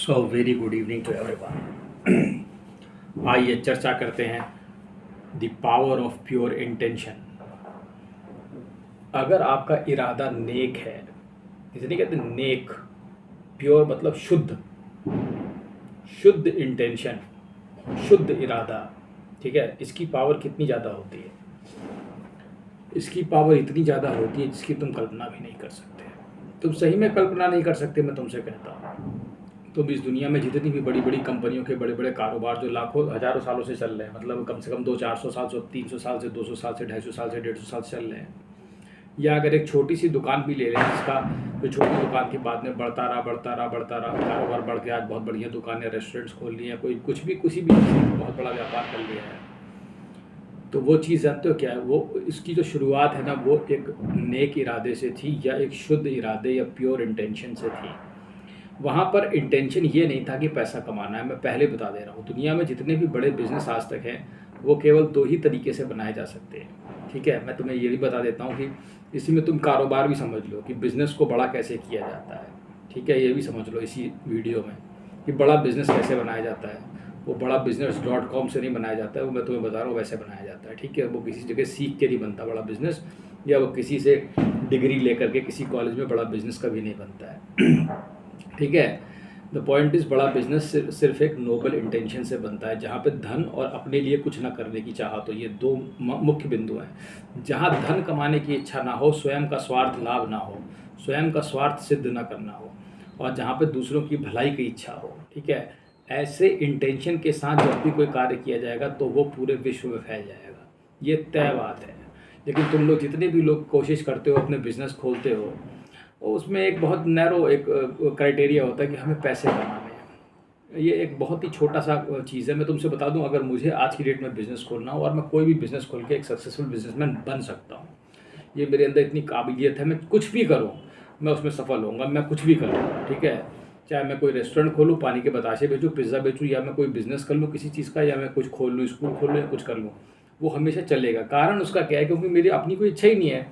So very good evening to everyone. आइए चर्चा करते हैं the power of pure intention. अगर आपका इरादा नेक है, इसे नहीं कहते नेक, प्योर मतलब शुद्ध, शुद्ध इंटेंशन, शुद्ध इरादा, ठीक है। इसकी पावर कितनी ज़्यादा होती है, इसकी पावर इतनी ज़्यादा होती है जिसकी तुम कल्पना भी नहीं कर सकते। तुम सही में कल्पना नहीं कर सकते। मैं तुमसे कहता हूँ, तुम इस दुनिया में जितनी भी बड़ी बड़ी कंपनियों के बड़े बड़े कारोबार जो लाखों हज़ारों सालों से चल रहे हैं, मतलब कम से कम 200-400 साल से, 300 साल से, 200 साल से, 250 साल से, 150 साल से चल रहे हैं, या अगर एक छोटी सी दुकान भी ले लें जिसका जो छोटी दुकान के बाद में बढ़ता रहा कारोबार बढ़ के आज बहुत बढ़िया दुकानें, रेस्टोरेंट्स खोल लिए हैं, कोई कुछ भी बहुत बड़ा व्यापार कर लिया है, तो वो चीज़ जानते हो क्या है? वो इसकी जो शुरुआत है ना, वो एक नेक इरादे से थी, या एक शुद्ध इरादे या प्योर इंटेंशन से थी। वहाँ पर इंटेंशन ये नहीं था कि पैसा कमाना है। मैं पहले बता दे रहा हूँ, दुनिया में जितने भी बड़े बिजनेस आज तक हैं वो केवल 2 ही तरीके से बनाए जा सकते हैं, ठीक है। मैं तुम्हें ये भी बता देता हूँ कि इसी में तुम कारोबार भी समझ लो कि बिज़नेस को बड़ा कैसे किया जाता है, ठीक है। ये भी समझ लो इसी वीडियो में कि बड़ा बिज़नेस कैसे बनाया जाता है। वो बड़ा business.com से नहीं बनाया जाता है, वो मैं तुम्हें बता रहा हूँ वैसे बनाया जाता है, ठीक है। वो किसी जगह सीख के नहीं बनता बड़ा बिज़नेस, या वो किसी से डिग्री लेकर के किसी कॉलेज में बड़ा बिज़नेस कभी नहीं बनता है, ठीक है। द पॉइंट इज़, बड़ा बिजनेस सिर्फ एक नोबल इंटेंशन से बनता है, जहाँ पे धन और अपने लिए कुछ ना करने की चाहत हो। ये 2 मुख्य बिंदु हैं। जहाँ धन कमाने की इच्छा ना हो, स्वयं का स्वार्थ लाभ ना हो, स्वयं का स्वार्थ सिद्ध ना करना हो, और जहाँ पे दूसरों की भलाई की इच्छा हो, ठीक है। ऐसे इंटेंशन के साथ जब भी कोई कार्य किया जाएगा तो वो पूरे विश्व में फैल जाएगा, ये तय बात है। लेकिन तुम लोग जितने भी लोग कोशिश करते हो, अपने बिजनेस खोलते हो, उसमें एक बहुत नैरो एक क्राइटेरिया होता है कि हमें पैसे कमाने हैं। ये एक बहुत ही छोटा सा चीज़ है। मैं तुमसे बता दूं, अगर मुझे आज की डेट में बिज़नेस खोलना हो और मैं कोई भी बिज़नेस खोल के एक सक्सेसफुल बिजनेसमैन बन सकता हूँ, ये मेरे अंदर इतनी काबिलियत है। मैं कुछ भी करूँ मैं उसमें सफल होऊंगा, मैं कुछ भी करूँगा, ठीक है। चाहे मैं कोई रेस्टोरेंट खोलूँ, पानी के बताशे बेचूँ, पिज़्ज़ा बेचूँ, या मैं कोई बिज़नेस कर लूँ किसी चीज़ का, या मैं कुछ खोल लूँ, स्कूल खोल लूँ, या कुछ कर लूँ, वो हमेशा चलेगा। कारण उसका क्या है? क्योंकि मेरी अपनी कोई इच्छा ही नहीं है।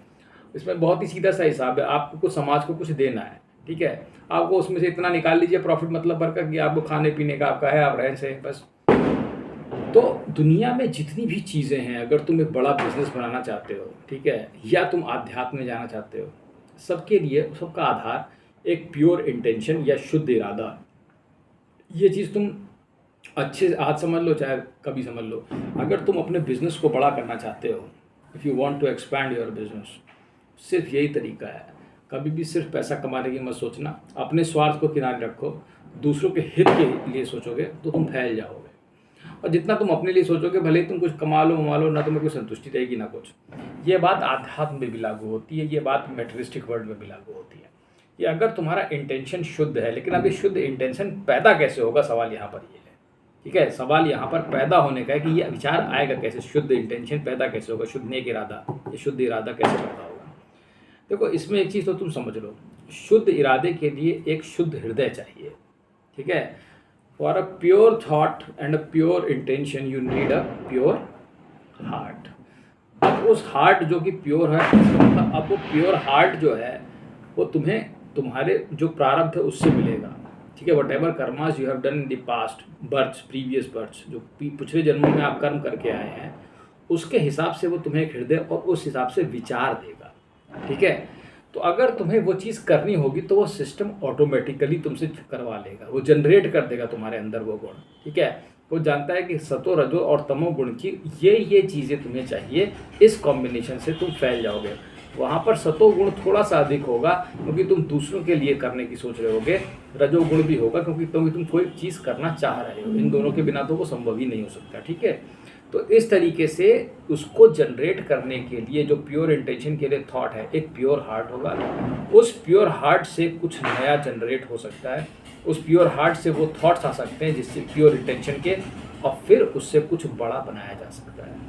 इसमें बहुत ही सीधा सा हिसाब है, आपको कुछ समाज को कुछ देना है, ठीक है। आपको उसमें से इतना निकाल लीजिए प्रॉफिट मतलब भरकर कि आपको खाने पीने का आपका है, आप रहन से बस। तो दुनिया में जितनी भी चीज़ें हैं, अगर तुम एक बड़ा बिजनेस बनाना चाहते हो, ठीक है, या तुम आध्यात्म में जाना चाहते हो, सबके लिए सबका आधार एक प्योर इंटेंशन या शुद्ध इरादा। ये चीज़ तुम अच्छे से आज समझ लो, चाहे कभी समझ लो। अगर तुम अपने बिजनेस को बड़ा करना चाहते हो, if you want to expand your business, सिर्फ यही तरीका है। कभी भी सिर्फ पैसा कमाने की मत सोचना, अपने स्वार्थ को किनारे रखो, दूसरों के हित के लिए सोचोगे तो तुम फैल जाओगे। और जितना तुम अपने लिए सोचोगे, भले ही तुम कुछ कमा लो ना, तुम्हें कोई संतुष्टि रहेगी ना कुछ। ये बात आध्यात्म में भी लागू होती है, ये बात मेटेरियलिस्टिक वर्ल्ड में भी लागू होती है। कि अगर तुम्हारा इंटेंशन शुद्ध है, लेकिन अब ये शुद्ध इंटेंशन पैदा कैसे होगा, सवाल यहाँ पर ये है, ठीक है। सवाल यहाँ पर पैदा होने का है कि ये विचार आएगा कैसे, शुद्ध इंटेंशन पैदा कैसे होगा, शुद्ध नेक इरादा, ये शुद्ध इरादा कैसे पैदा होगा। देखो, इसमें एक चीज़ तो तुम समझ लो, शुद्ध इरादे के लिए एक शुद्ध हृदय चाहिए, ठीक है। For a pure thought and a pure intention you need a pure heart. अब उस हार्ट जो कि प्योर है, मतलब अब वो प्योर हार्ट जो है वो तुम्हें तुम्हारे जो प्रारब्ध है उससे मिलेगा, ठीक है। Whatever karmas you have done in the past births, previous births, जो पिछले जन्मों में आप कर्म करके आए हैं, उसके हिसाब से वो तुम्हें एक हृदय और उस हिसाब से विचार देगा, ठीक है। तो अगर तुम्हें वो चीज़ करनी होगी तो वो सिस्टम ऑटोमेटिकली तुमसे करवा लेगा, वो जनरेट कर देगा तुम्हारे अंदर वो गुण, ठीक है। वो जानता है कि सतो रजो और तमो गुण की ये चीज़ें तुम्हें चाहिए, इस कॉम्बिनेशन से तुम फैल जाओगे। वहाँ पर सतोगुण थोड़ा सा अधिक होगा क्योंकि तुम दूसरों के लिए करने की सोच रहे होगे, रजोगुण भी होगा क्योंकि तुम कोई चीज़ करना चाह रहे हो। इन दोनों के बिना तो वो संभव ही नहीं हो सकता, ठीक है। तो इस तरीके से उसको जनरेट करने के लिए जो प्योर इंटेंशन के लिए थॉट है, एक प्योर हार्ट होगा। उस प्योर हार्ट से कुछ नया जनरेट हो सकता है, उस प्योर हार्ट से वो थॉट्स आ सकते हैं जिससे प्योर इंटेंशन के, और फिर उससे कुछ बड़ा बनाया जा सकता है।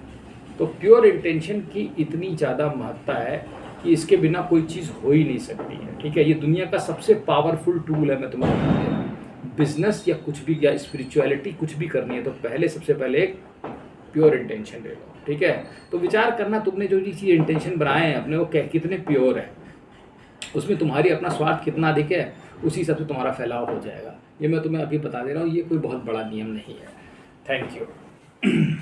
तो प्योर इंटेंशन की इतनी ज़्यादा महत्ता है कि इसके बिना कोई चीज़ हो ही नहीं सकती है, ठीक है। ये दुनिया का सबसे पावरफुल टूल है, मैं तुम्हें बता दे रहा हूँ। बिजनेस या कुछ भी, या स्पिरिचुअलिटी कुछ भी करनी है तो सबसे पहले एक प्योर इंटेंशन ले लो, ठीक है। तो विचार करना, तुमने जो चीज़ इंटेंशन बनाए हैं अपने, वो कितने प्योर हैं। उसमें तुम्हारी अपना स्वार्थ कितना अधिक है उसी हिसाब से तुम्हारा फैलाव हो जाएगा। ये मैं तुम्हें अभी बता दे रहा हूँ, ये कोई बहुत बड़ा नियम नहीं है। Thank you.